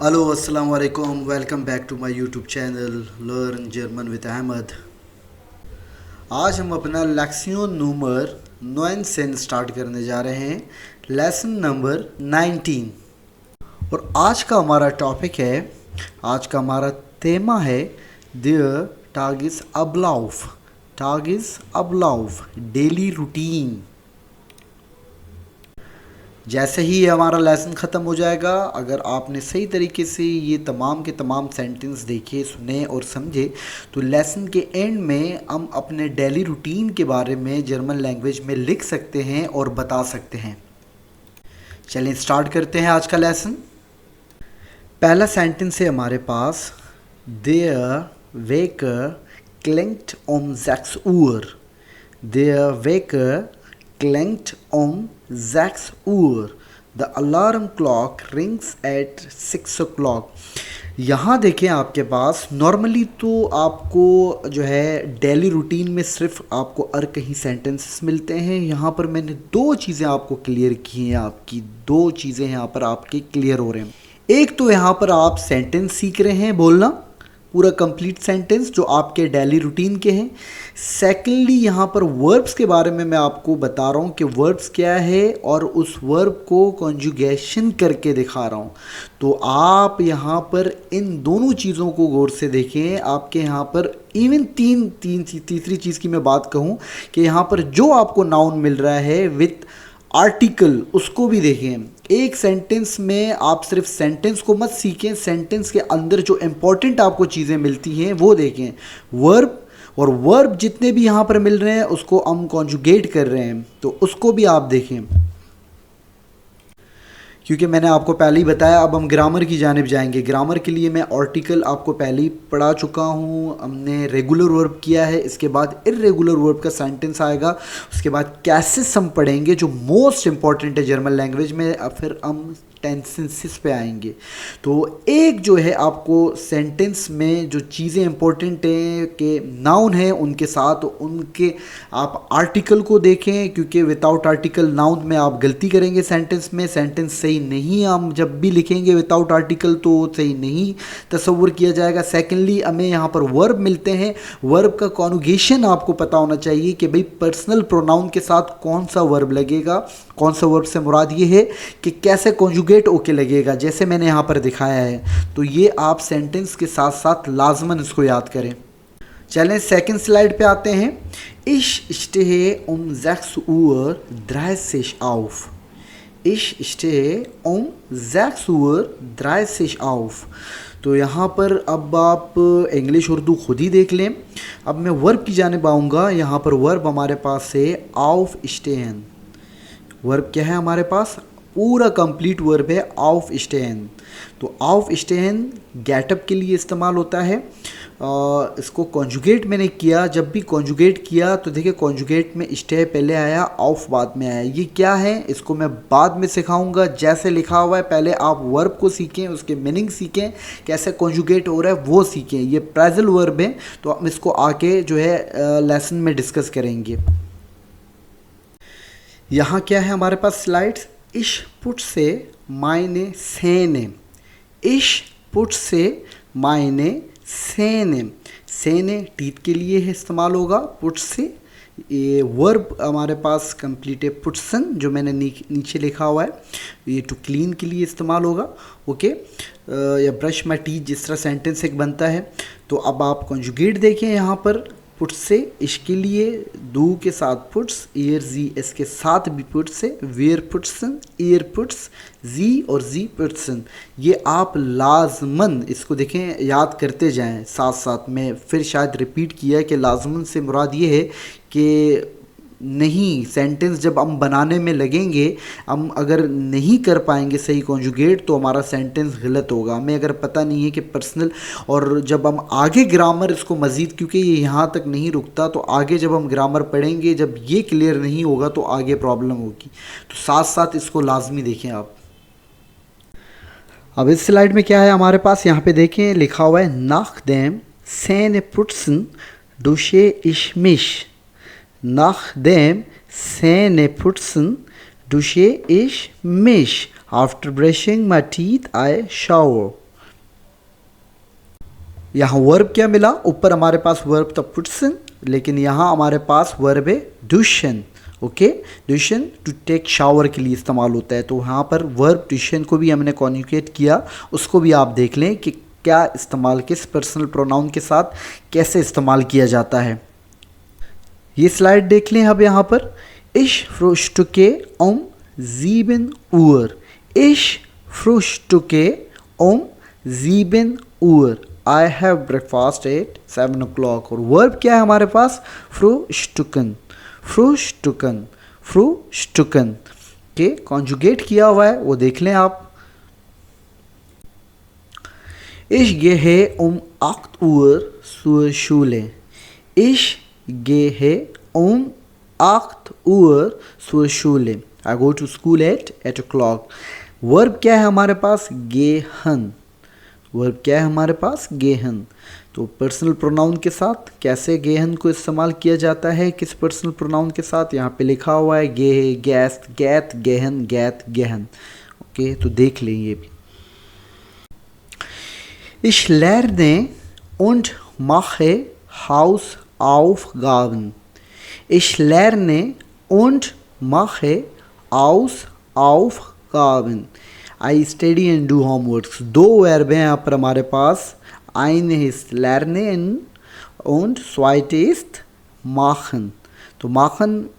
Hello अस्सलाम वालेकुम, welcome back to my YouTube channel learn German with Ahmad. आज हम अपना लेक्सियन नंबर 9 से स्टार्ट करने जा रहे हैं, लेसन नंबर 19। और आज का हमारा टॉपिक है, आज का हमारा तेमा है देयर टागिस अबलाउफ डेली रूटीन। जैसे ही हमारा लेसन ख़त्म हो जाएगा, अगर आपने सही तरीके से ये तमाम के तमाम सेंटेंस देखे, सुने और समझे, तो लेसन के एंड में हम अपने डेली रूटीन के बारे में जर्मन लैंग्वेज में लिख सकते हैं और बता सकते हैं। चलिए स्टार्ट करते हैं आज का लेसन। पहला सेंटेंस है हमारे पास, देयर वेकर क्लिंक्ट om 6 Uhr। देयर वेकर क्लिंक्ट om 6 Uhr। The alarm clock rings at 6 o'clock। यहाँ देखें आपके पास नॉर्मली तो आपको जो है डेली रूटीन में सिर्फ आपको कहीं सेंटेंसेस मिलते हैं। यहाँ पर मैंने दो चीज़ें आपको क्लियर की हैं, आपकी दो चीज़ें यहाँ पर आपके क्लियर हो रहे हैं। एक तो यहाँ पर आप सेंटेंस सीख रहे हैं बोलना, पूरा कंप्लीट सेंटेंस जो आपके डेली रूटीन के हैं। सेकेंडली यहाँ पर वर्ब्स के बारे में मैं आपको बता रहा हूँ कि वर्ब्स क्या है और उस वर्ब को कॉन्जुगेशन करके दिखा रहा हूँ। तो आप यहाँ पर इन दोनों चीज़ों को गौर से देखें। आपके यहाँ पर इवन तीसरी चीज़ की मैं बात कहूँ कि यहाँ पर जो आपको नाउन मिल रहा है विथ आर्टिकल, उसको भी देखें। एक सेंटेंस में आप सिर्फ सेंटेंस को मत सीखें, सेंटेंस के अंदर जो इम्पोर्टेंट आपको चीज़ें मिलती हैं वो देखें। वर्ब और वर्ब जितने भी यहाँ पर मिल रहे हैं उसको हम कॉन्जुगेट कर रहे हैं, तो उसको भी आप देखें। क्योंकि मैंने आपको पहले ही बताया, अब हम ग्रामर की जानिब जाएंगे। ग्रामर के लिए मैं आर्टिकल आपको पहले ही पढ़ा चुका हूँ, हमने रेगुलर वर्ब किया है, इसके बाद इर्रेगुलर वर्ब का सेंटेंस आएगा, उसके बाद कैसेस हम पढ़ेंगे जो मोस्ट इंपॉर्टेंट है जर्मन लैंग्वेज में, फिर हम टेंसेंसेस पे आएंगे। तो एक जो है आपको सेंटेंस में जो चीज़ें इंपॉर्टेंट हैं कि नाउन है उनके साथ उनके आप आर्टिकल को देखें, क्योंकि विदाउट आर्टिकल नाउन में आप गलती करेंगे सेंटेंस में, सेंटेंस सही नहीं हम जब भी लिखेंगे विदाउट आर्टिकल तो सही नहीं तस्वुर किया जाएगा। सेकेंडली हमें यहाँ पर वर्ब मिलते हैं, वर्ब का कॉन्जुगेशन आपको पता होना चाहिए कि भाई पर्सनल प्रोनाउन के साथ कौन सा वर्ब लगेगा, कौन सा वर्ब से मुराद ये है कि कैसे कॉन्जुगेट होके लगेगा, जैसे मैंने यहाँ पर दिखाया है। तो ये आप सेंटेंस के साथ साथ लाजमन इसको याद करें। चलें सेकंड स्लाइड पे आते हैं। Ich stehe um 6 Uhr 30 auf। Ich stehe um 6 Uhr 30 auf। तो यहाँ पर अब आप इंग्लिश उर्दू खुद ही देख लें। अब मैं वर्ब की जानिब आऊँगा। यहाँ पर वर्ब हमारे पास है auf stehen। वर्ब क्या है हमारे पास, पूरा कंप्लीट वर्ब है auf stehen। तो auf stehen गेटअप के लिए इस्तेमाल होता है। इसको कॉन्जुगेट मैंने किया, जब भी कॉन्जुगेट किया तो देखिए कॉन्जुगेट में स्टे पहले आया, ऑफ बाद में आया। ये क्या है इसको मैं बाद में सिखाऊंगा। जैसे लिखा हुआ है पहले आप वर्ब को सीखें, उसके मीनिंग सीखें, कैसे कॉन्जुगेट हो रहा है वो सीखें। ये प्रेजेंट वर्ब है, तो हम इसको आके जो है लेसन में डिस्कस करेंगे। यहाँ क्या है हमारे पास स्लाइड्स, इश पुट से मायने सेने, इश पुट से मायने सेने, सेने टीथ के लिए है इस्तेमाल होगा, पुट से ये वर्ब हमारे पास कंप्लीट है पुटसन, जो मैंने नीचे लिखा हुआ है, ये टू क्लीन के लिए इस्तेमाल होगा। ओके, या ब्रश माई टीथ जिस तरह सेंटेंस एक बनता है। तो अब आप कॉन्जुगेट देखें यहाँ पर, पुट से इसके लिए दू के साथ पुट्स, ईयर जी इसके साथ भी पुट्स से, वेयर पुट्सन, ईयर पुट्स, जी और जी पुट्सन। ये आप लाजमन इसको देखें, याद करते जाएं साथ साथ में। फिर शायद रिपीट किया कि लाजमन से मुराद ये है कि नहीं, सेंटेंस जब हम बनाने में लगेंगे, हम अगर नहीं कर पाएंगे सही कॉन्जुगेट तो हमारा सेंटेंस गलत होगा। हमें अगर पता नहीं है कि पर्सनल, और जब हम आगे ग्रामर इसको मज़ीद, क्योंकि ये यहाँ तक नहीं रुकता, तो आगे जब हम ग्रामर पढ़ेंगे, जब ये क्लियर नहीं होगा तो आगे प्रॉब्लम होगी। तो साथ साथ इसको लाजमी देखें आप। अब इस स्लाइड में क्या है हमारे पास, यहाँ पे देखें लिखा हुआ है nachdem Zähneputzen dusche ich mich। Nachdem Zähneputzen dusche ich mich। After brushing my teeth I shower। यहाँ वर्ब क्या मिला, ऊपर हमारे पास वर्ब था पुट्सन, लेकिन यहाँ हमारे पास वर्ब है डुशन। ओके, डुशन टू टेक शावर के लिए इस्तेमाल होता है, तो यहाँ पर वर्ब डुशन को भी हमने कॉन्जुगेट किया, उसको भी आप देख लें कि क्या इस्तेमाल, किस पर्सनल प्रोनाउन के साथ कैसे इस्तेमाल किया जाता है। ये स्लाइड देख लें अब यहाँ पर, इश फ्रुश्टुके ओम ज़ीबिन उर, इश फ्रुश्टुके ओम ज़ीबिन उर, I have breakfast at 7 o'clock। और वर्ब क्या है हमारे पास, फ्रुश्टुकन, फ्रुश्टुकन, फ्रुश्टुकन के कॉन्जुगेट किया हुआ है, वो देख लें आप। Ich gehe 8 Uhr zur Schule. Ich gehe 8 Uhr zur Schule. I go to school at 8 o'clock. Verb क्या है हमारे पास, गेहन। वर्ब क्या है हमारे पास, गेहन। तो पर्सनल प्रोनाउन के साथ कैसे गेहन को इस्तेमाल किया जाता है, किस पर्सनल प्रोनाउन के साथ, यहाँ पे लिखा हुआ है गे, गैस्त, गैत, गेहन, गैत, गेहन। ओके, तो देख लें ये भी। Ich lerne und mache Hausaufgaben. Ich lerne und mache Hausaufgaben. I study and do homeworks. दो वर्ब हैं यहाँ पर हमारे पास, eine ist lernen und zweite ist machen. तो machen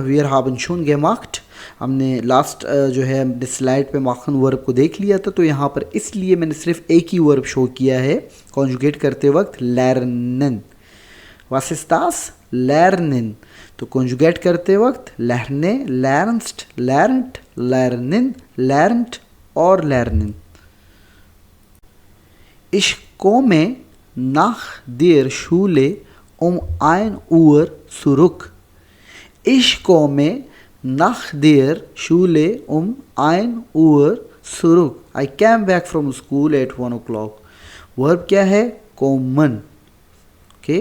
wir haben schon gemacht, हमने लास्ट जो है स्लाइड पे माखन वर्ब को देख लिया था, तो यहाँ पर इसलिए मैंने सिर्फ एक ही वर्ब शो किया है कॉन्जुगेट करते वक्त, लर्नन। Was ist das? लर्नन। तो कॉन्जुगेट करते वक्त लर्ने, लर्नस्ट, लर्नट, लर्नन, लर्नट और लर्नन। Ich komme nach der Schule 1 Uhr zurück. Ich komme nach der Schule 1 Uhr zurück. I came back from school at 1 o'clock. Verb क्या है, कॉमन। ओके,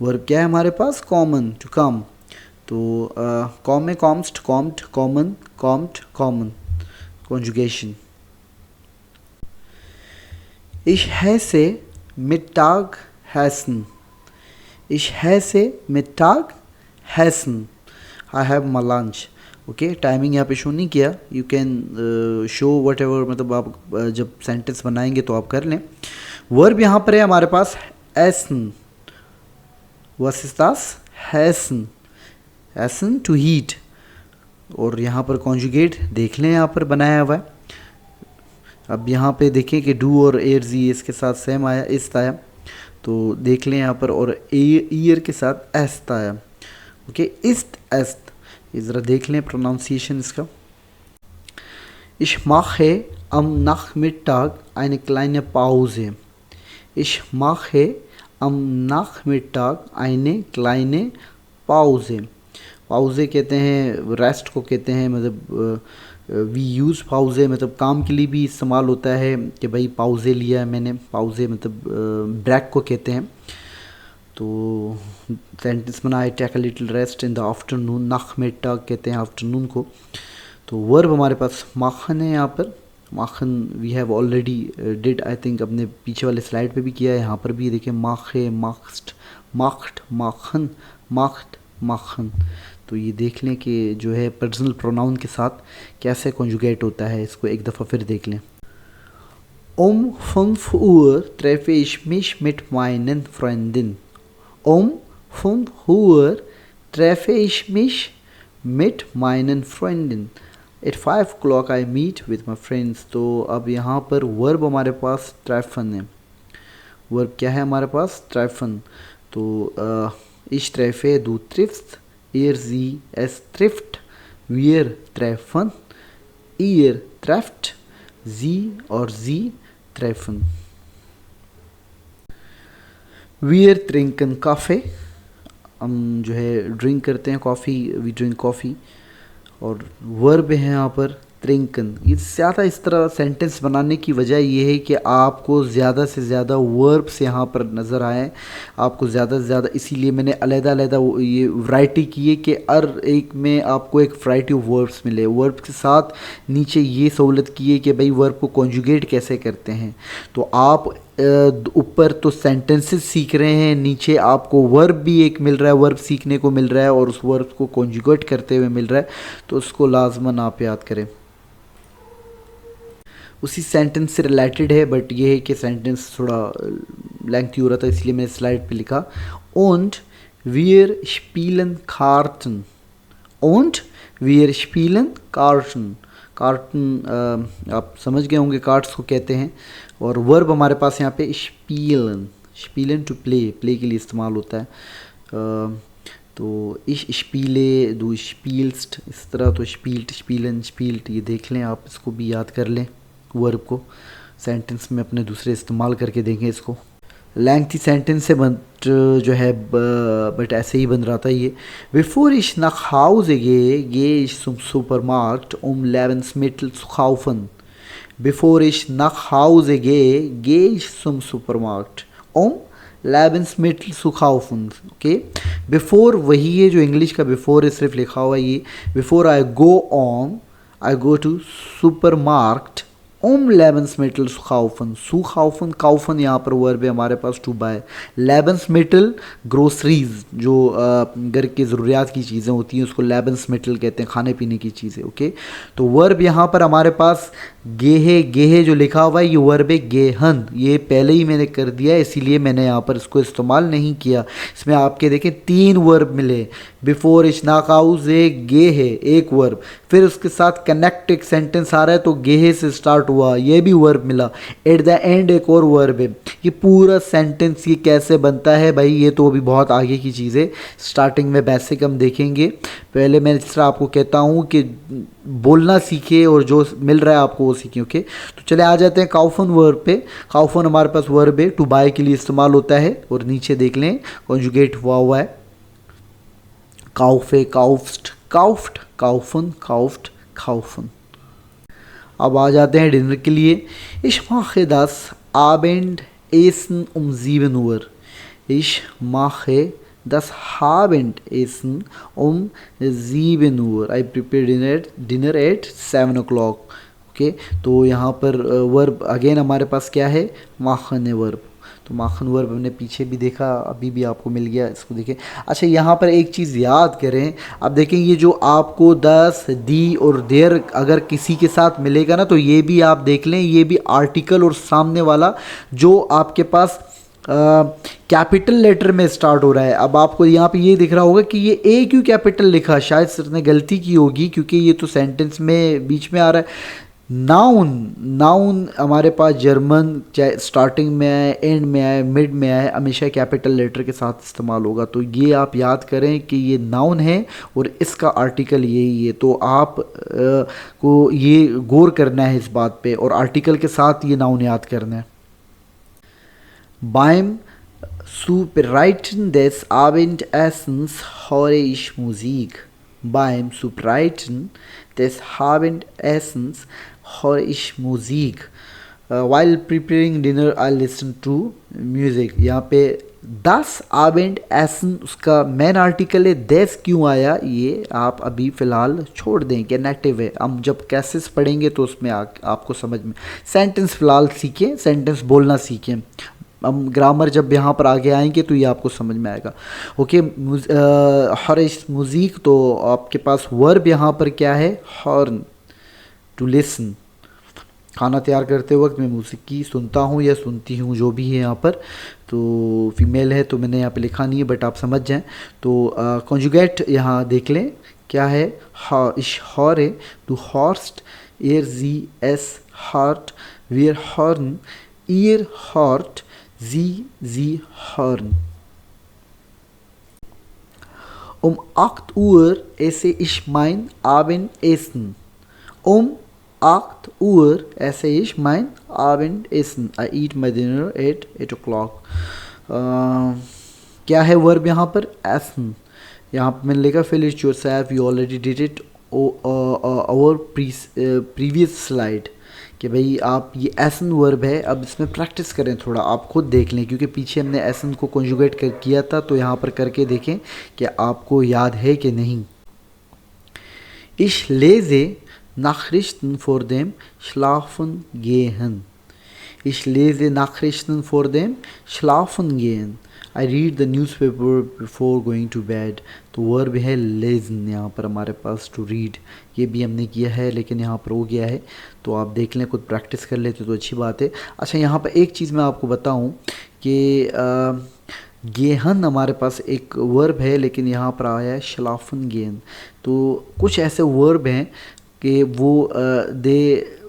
वर्ब क्या है हमारे पास, कॉमन, टू कम। तो कॉमे, कॉम्स्ट, कॉम्ड, कॉमन, कॉम्ड, कॉमन, conjugation. Ich heiße Mittag Hessen. Ich heiße Mittag Hessen. I have my lunch. Okay, timing यहाँ पे शो नहीं किया, you can show what ever, मतलब आप जब सेंटेंस बनाएंगे तो आप कर लें। वर्ब यहाँ पर है हमारे पास एसन, वस इज दास, हैसन, एसन टू हीट। और यहाँ पर कॉन्जुगेट देख लें, यहाँ पर बनाया हुआ है। अब यहाँ पे देखें कि डू और एयर जी इसके साथ सेम आया, इस्त आया, तो देख लें यहाँ पर, और ईयर के साथ एस्त आया। ओके, इस्त, एस्त, ये ज़रा देख लें प्रोनाउंसिएशन इसका। Ich mache am Nachmittag eine kleine Pause. Ich mache am Nachmittag eine kleine Pause. पाउजे कहते हैं, रेस्ट को कहते हैं, मतलब वी यूज़ पाउजे, मतलब काम के लिए भी इस्तेमाल होता है कि भाई पाउजे लिया है मैंने, पाउजे मतलब ब्रेक को कहते हैं। तो सेंटेंस बनाए, take a little rest in the afternoon, नाखमिट्टाग कहते हैं आफ्टरनून को। तो वर्ब हमारे पास माखन है यहाँ पर, माखन we have already did, I think अपने पीछे वाले स्लाइड पे भी किया है, यहाँ पर भी देखें माखे, माख्स्ट, माख्ट, माखन, माख्ट, माखन। तो ये देख लें कि जो है पर्सनल प्रोनाउन के साथ कैसे कॉन्जुगेट होता है, इसको एक दफ़ा फिर देख लें। Um 5 Uhr treffe ich mich mit meinen Freunden. Um 5 Uhr treffe ich mich mit meinen Freunden. At 5 o'clock I meet with my friends. तो अब यहाँ पर वर्ब हमारे पास ट्रेफन है। वर्ब क्या है हमारे पास, ट्रेफन। तो ich treffe, du triffst, er, sie, es trifft, wir treffen, ihr trefft, sie और sie treffen. Wir trinken Kaffee. हम जो है ड्रिंक करते हैं कॉफ़ी, वी ड्रिंक कॉफ़ी। और वर्ब है यहाँ पर ट्रिंकन। ये ज़्यादा इस तरह सेंटेंस बनाने की वजह ये है कि आपको ज़्यादा से ज़्यादा वर्ब्स यहाँ पर नज़र आए, आपको ज़्यादा से ज़्यादा, इसीलिए मैंने अलग-अलग ये वैरायटी की है कि हर एक में आपको एक वैरायटी ऑफ वर्ब्स मिले। वर्ब के साथ नीचे ये सहूलत की है कि भाई वर्ब को कॉन्जुगेट कैसे करते हैं। तो आप ऊपर तो सेंटेंसेस सीख रहे हैं, नीचे आपको वर्ब भी एक मिल रहा है, वर्ब सीखने को मिल रहा है और उस वर्ब को कॉन्जुगेट करते हुए मिल रहा है, तो उसको लाजमन आप याद करें। उसी सेंटेंस से रिलेटेड है, बट ये है कि सेंटेंस थोड़ा लेंथी हो रहा था, इसलिए मैंने स्लाइड पे लिखा। Und wir spielen Karten। Und wir spielen Karten। Carton आप समझ गए होंगे, कार्ड्स को कहते हैं। और वर्ब हमारे पास यहाँ पे स्पीलन, स्पीलन टू प्ले, प्ले के लिए इस्तेमाल होता है। तो इश स्पीले दू स्पील्स्ट, इस तरह तो स्पील्ट, स्पीलन, स्पील्ट, ये देख लें आप, इसको भी याद कर लें वर्ब को। सेंटेंस में अपने दूसरे इस्तेमाल करके देखें इसको। लेंथी सेंटेंस है बट जो है बट ऐसे ही बन रहा था ये। बिफोर इश nach Hause gehe ich zum Supermarkt Lebensmittel zu kaufen। Bevor ich nach Hause gehe ich zum Supermarkt Lebensmittel zu kaufen। Okay, before वही है जो इंग्लिश का बिफोर है, सिर्फ लिखा हुआ है ये। Before I go to supermarket Lebensmittel zu kaufen। zu kaufen यहाँ पर वर्ब है हमारे पास टू बाय। Lebensmittel ग्रोसरीज, जो घर की ज़रूरियात की चीज़ें होती हैं उसको Lebensmittel कहते हैं, खाने पीने की चीज़ें। ओके, तो वर्ब यहाँ पर हमारे पास गेहे, गेहे जो लिखा हुआ है ये वर्ब है गेहन, ये पहले ही मैंने कर दिया है, इसीलिए मैंने यहाँ पर इसको इस्तेमाल नहीं किया। इसमें आपके देखें 3 वर्ब मिले। बिफोर इश nach Hause gehe एक वर्ब, फिर उसके साथ कनेक्ट एक सेंटेंस आ रहा है तो गेहे से स्टार्ट हुआ, ये भी वर्ब मिला। एट द एंड एक और वर्ब है। ये पूरा सेंटेंस ये कैसे बनता है भाई, ये तो अभी बहुत आगे की चीज़ है, स्टार्टिंग में बेसिक हम देखेंगे। पहले मैं जिस तरह आपको कहता हूँ कि बोलना सीखे और जो मिल रहा है आपको वो सीखें। ओके, तो चले आ जाते हैं काउफन वर्ब पे। काउफन हमारे पास वर्ब है, टू बाय के लिए इस्तेमाल होता है, और नीचे देख लें कॉन्जुगेट हुआ है। काउफे, काउफ्ट, काउफ्ट, काउफन, काउफ्ट, काउफन। अब आ जाते हैं डिनर के लिए। Ich mache das Abendessen 7 Uhr। Ich mache das Abendessen 7 Uhr। I prepare dinner at 7 o'clock। Okay, तो यहाँ पर वर्ब अगेन हमारे पास क्या है, माखन है वर्ब। तो माखन वर्ब हमने पीछे भी देखा, अभी भी आपको मिल गया, इसको देखें। अच्छा, यहाँ पर एक चीज़ याद करें, अब देखें ये जो आपको 10 दी और देर अगर किसी के साथ मिलेगा ना, तो ये भी आप देख लें, ये भी आर्टिकल और सामने वाला जो आपके पास कैपिटल लेटर में स्टार्ट हो रहा है। अब आपको यहाँ पे ये दिख रहा होगा कि ये ए क्यों कैपिटल लिखा, शायद सर ने गलती की होगी क्योंकि ये तो सेंटेंस में बीच में आ रहा है। नाउन, नाउन हमारे पास जर्मन चाहे स्टार्टिंग में आए, एंड में आए, मिड में आए, हमेशा कैपिटल लेटर के साथ इस्तेमाल होगा। तो ये आप याद करें कि ये नाउन है और इसका आर्टिकल यही है। तो आप को ये गौर करना है इस बात पे, और आर्टिकल के साथ ये नाउन याद करना है। Beim Zubereiten des Abendessens höre ich Musik। Beim Zubereiten des Abendessens höre ich Musik। While preparing dinner I listen to music। यहाँ पे das Abendessen उसका मेन आर्टिकल है, des क्यों आया ये आप अभी फ़िलहाल छोड़ दें कि नेगेटिव है। हम जब कैसेस पढ़ेंगे तो उसमें आपको समझ में। सेंटेंस फ़िलहाल सीखें, सेंटेंस बोलना सीखें, हम ग्रामर जब यहाँ पर आगे आएंगे तो ये आपको समझ में आएगा। ओके, हॉर्स म्यूज़िक, तो आपके पास वर्ब यहाँ पर क्या है, हॉर्न, टू लिसन। खाना तैयार करते वक्त मैं मौसीकी सुनता हूँ या सुनती हूँ, जो भी है यहाँ पर, तो फीमेल है तो मैंने यहाँ पे लिखा नहीं है, बट आप समझ जाएं। तो कॉन्जुगेट यहाँ देख लें क्या है, इश हॉर है, टू हॉर्स्ट, एयर जी एस हार्ट, वेयर हॉर्न, ईयर हॉर्ट, Sie hören। 8 Uhr esse ich mein Abendessen। 8 Uhr esse ich mein Abendessen। I eat my dinner at 8 o'clock। क्या है वर्ब यहाँ पर, essen। यहाँ पर मैंने लिखा fill it yourself, you already did it our previous slide, कि भाई आप ये एसन वर्ब है। अब इसमें प्रैक्टिस करें थोड़ा, आप खुद देख लें, क्योंकि पीछे हमने एसन को कॉन्जुगेट किया था, तो यहाँ पर करके देखें कि आपको याद है कि नहीं। Ich lese Nachrichten vor dem Schlafen gehen। Ich lese Nachrichten vor dem Schlafengehen. I read the newspaper before going to bed. तो वर्ब है लेजन यहाँ पर हमारे पास, टू रीड, ये भी हमने किया है लेकिन यहाँ पर हो गया है, तो आप देख लें, खुद प्रैक्टिस कर लेते तो अच्छी बात है। अच्छा, यहाँ पर एक चीज़ मैं आपको बताऊँ कि गेहन हमारे पास एक वर्ब है लेकिन यहाँ पर आया है शलाफन गेन। तो कुछ ऐसे वर्ब हैं कि वो they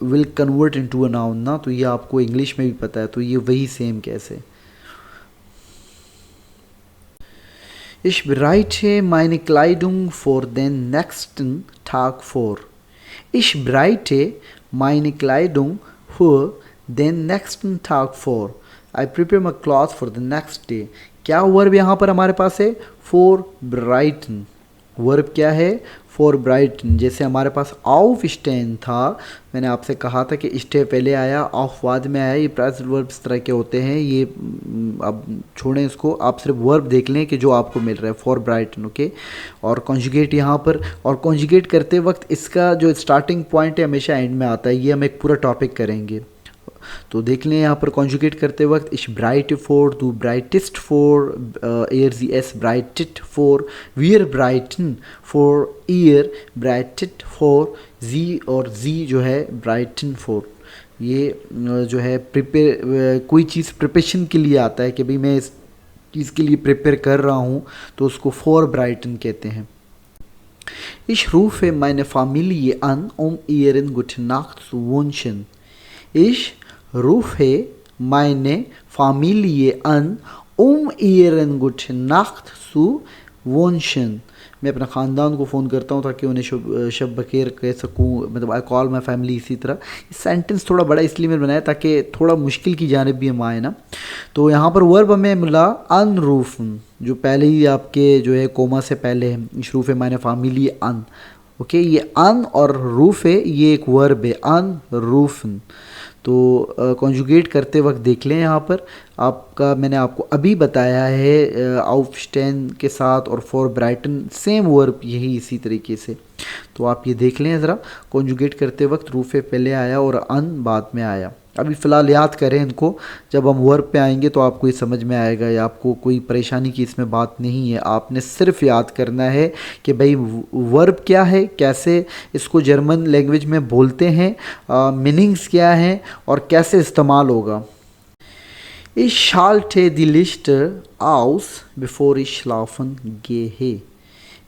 will convert into a noun ना, तो ये आपको इंग्लिश में भी पता है, तो ये वही सेम कैसे। Ich bereite meine Kleidung für den nächsten Tag vor. Ich bereite meine Kleidung für den nächsten Tag vor. I prepare my clothes for the next day. क्या वर्ब यहाँ पर हमारे पास है? For brighten. वर्ब क्या है? For brighten. जैसे हमारे पास of stand था, मैंने आपसे कहा था कि स्टे पहले आया, ऑफ बाद में आया, ये प्रेजेंट वर्ब इस तरह के होते हैं। ये अब छोड़ें इसको, आप सिर्फ वर्ब देख लें कि जो आपको मिल रहा है, फॉर ब्राइटन, ओके। और कॉन्जुगेट यहाँ पर, और कॉन्जुगेट करते वक्त इसका जो स्टार्टिंग पॉइंट है हमेशा एंड में आता है, ये हम एक पूरा टॉपिक करेंगे। तो देख लें यहाँ पर कॉन्जुगेट करते वक्त, इश ब्राइट फॉर, दू ब्राइटेस्ट फॉर, एयर जी एस ब्राइटेड फॉर, वियर ब्राइटन फॉर ईयर, ब्राइटेड फॉर जी, और जी जो है ब्राइटन फॉर। ये जो है प्रिपेयर, कोई चीज़ प्रिपरेशन के लिए आता है कि भाई मैं इस चीज़ के लिए प्रिपेयर कर रहा हूँ, तो उसको फॉर ब्राइटन कहते हैं। Ich rufe meine Familie an, ihren guten Nacht zu wünschen. Ich rufe meine Familie an, ihren guten Nacht zu wünschen. मैं अपना ख़ानदान को फ़ोन करता हूँ ताकि उन्हें शब बखेर कह सकूँ, मतलब आई कॉल माई फैमिली। इसी तरह सेंटेंस थोड़ा बड़ा इसलिए मैंने बनाया ताकि थोड़ा मुश्किल की जानिब भी हम आए ना। तो यहाँ पर वर्ब हमें मिला अनरूफन, जो पहले ही आपके जो है कोमा से पहले है, इशरूफ है माने फैमिली अन, ओके। ये अन और रूफ है, ये एक वर्ब है, अन रूफन। तो कॉन्जुगेट करते वक्त देख लें यहाँ पर आपका, मैंने आपको अभी बताया है आउफस्टेन के साथ और फॉर ब्राइटन सेम वर्ब यही इसी तरीके से। तो आप ये देख लें ज़रा, कॉन्जुगेट करते वक्त रूफे पहले आया और अन बाद में आया। अभी फ़िलहाल याद करें इनको, जब हम वर्ब पे आएंगे तो आपको ये समझ में आएगा, या आपको कोई परेशानी की इसमें बात नहीं है। आपने सिर्फ याद करना है कि भाई वर्ब क्या है, कैसे इसको जर्मन लैंग्वेज में बोलते हैं, मीनिंग्स क्या हैं और कैसे इस्तेमाल होगा। Ich schalte die Lichter aus, bevor ich schlafen gehe.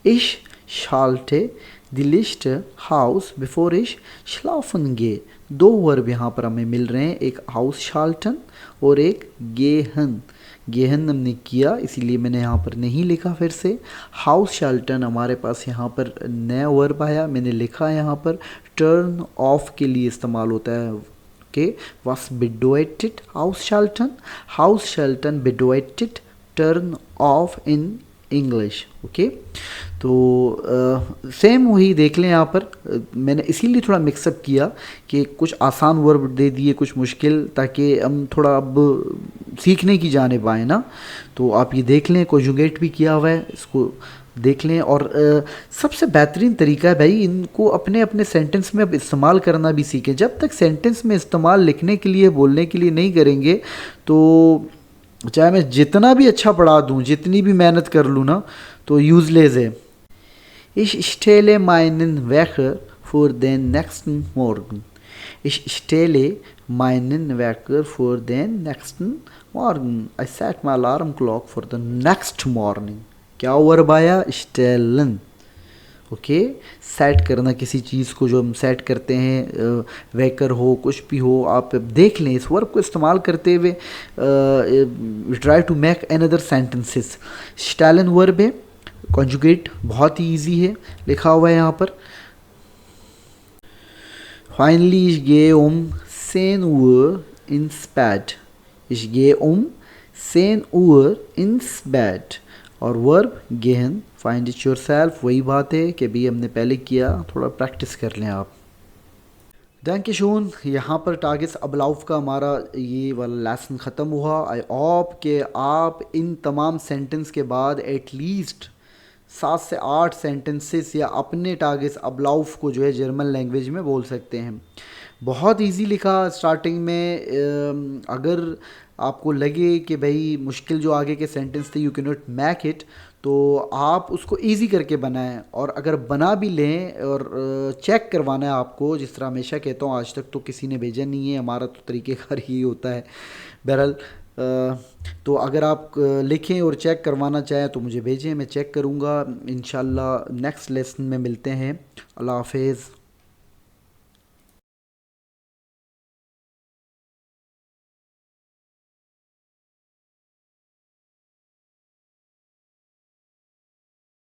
Ich schalte die Lichter aus, bevor ich schlafen gehe. दो वर्ब यहाँ पर हमें मिल रहे हैं, एक हाउस शाल्टन और एक गेहन। गेहन हमने किया इसीलिए मैंने यहाँ पर नहीं लिखा फिर से। हाउस शाल्टन हमारे पास यहाँ पर नया वर्ब आया, मैंने लिखा यहाँ पर टर्न ऑफ के लिए इस्तेमाल होता है, okay. was bedeutet ausschalten? Ausschalten bedeutet turn off in English, okay. तो सेम वही देख लें यहाँ पर, मैंने इसीलिए थोड़ा मिक्सअप किया कि कुछ आसान वर्ब दे दिए, कुछ मुश्किल, ताकि हम थोड़ा अब सीखने की जानिब आए ना। तो आप ये देख लें, कॉन्जुगेट भी किया हुआ है, इसको देख लें। और सबसे बेहतरीन तरीका है भाई, इनको अपने अपने सेंटेंस में अब इस्तेमाल करना भी सीखें। जब तक सेंटेंस में इस्तेमाल लिखने के लिए, बोलने के लिए नहीं करेंगे, तो चाहे मैं जितना भी अच्छा पढ़ा दूँ, जितनी भी मेहनत कर लूँ ना, तो यूज़लेस है। Ich stelle meinen Wecker für den nächsten Morgen. Ich stelle meinen Wecker für den nächsten Morgen. I set my alarm clock for the next morning. क्या वर्ब आया? stellen, okay. सेट करना किसी चीज़ को, जो हम सेट करते हैं, वेकर हो, कुछ भी हो, आप देख लें इस वर्ब को इस्तेमाल करते हुए। Try to make another sentences. स्टैलन वर्ब है, कॉन्जुगेट बहुत ही ईजी है, लिखा हुआ है यहाँ पर। Finally ich gehe 10 Uhr ins Bett. Ich gehe 10 Uhr ins Bett। और वर्ब गेहन, फाइंड इट योरसेल्फ, वही बात है कि भी हमने पहले किया, थोड़ा प्रैक्टिस कर लें आप। थैंक यू शून। यहाँ पर टारगेट्स अबलाउफ का हमारा ये वाला लेसन ख़त्म हुआ। आई होप कि आप इन तमाम सेंटेंस के बाद एटलीस्ट 7 से 8 सेंटेंसेस या अपने टारगेट्स अबलाउफ को जो है जर्मन लैंग्वेज में बोल सकते हैं। बहुत इजी लिखा स्टार्टिंग में। अगर आपको लगे कि भाई मुश्किल जो आगे के सेंटेंस थे, you can not make it, तो आप उसको इजी करके बनाएं। और अगर बना भी लें और चेक करवाना है आपको, जिस तरह हमेशा कहता हूँ, आज तक तो किसी ने भेजा नहीं है, हमारा तो तरीक़ेकार यही होता है। बहरहाल तो अगर आप लिखें और चेक करवाना चाहें तो मुझे भेजें, मैं चेक करूँगा। इंशाल्लाह नेक्स्ट लेसन में मिलते हैं। अल्लाह हाफिज़।